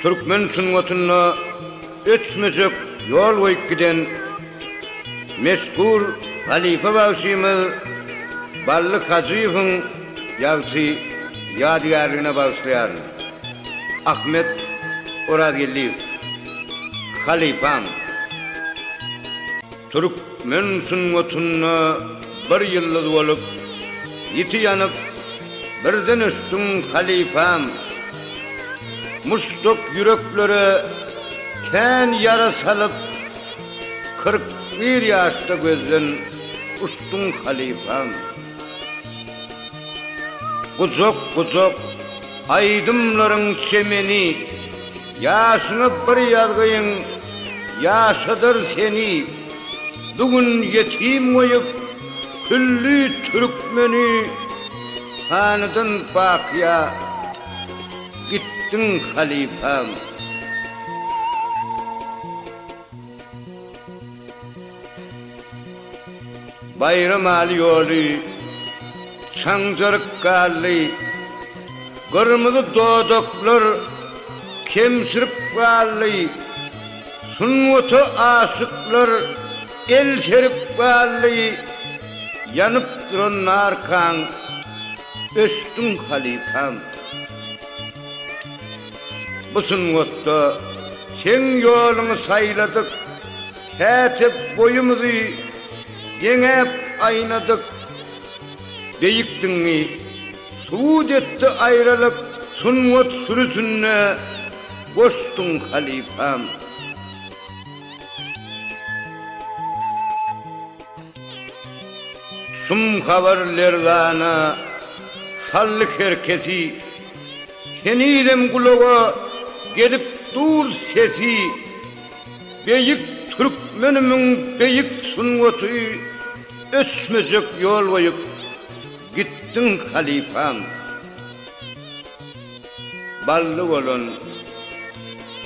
Türkmen sünnetine öçmesek yol koyup giden meşgul halife başımız Ballı Hacı'nın yazısı yadigarlığına bağışlayar. Ahmet Orazgeliyev, halifam. Türkmen sünnetine bir yıldız olup, yiti yanıp, birden üstün halifam. Muştuk yüreklere ken yara salıp, 41 yaşta gözden ustun halifam. Kuzok aydımların çemeni, yaşını bir yazgıyın, yaşadır seni. Bugün yetim koyup, küllü Türkmeni, hanıdan bakiya, gittin halifam. Bayram Ali yolu, sancırık kallı, kırmızı doğduklar, kemsirip kallı, sünnete aşıklar, el serip kallı, yanıp duran narkan, östün halifam. Bu sünnette sen yolunu sayladık, ketip boyumuzu yenep aynadık. Beyiktinni, suud etti ayrılık, sünnet sürüsünne, koştun halifam. Sum haberlerden sallık herkesi, senidem kulağa gelip dur sesi, beyik Türkmenimin beyik sünneti, öçmesek yol koyup, gittin halifam. Ballı olun,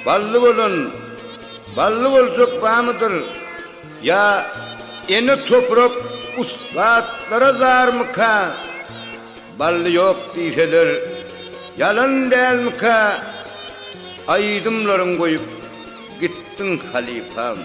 ballı olacak bağımıdır. Ya eni toprak ustadlara zar mı ka? Ballı yok deyseler, yalan değil mi ka? Aydımların koyup, gittin halifam.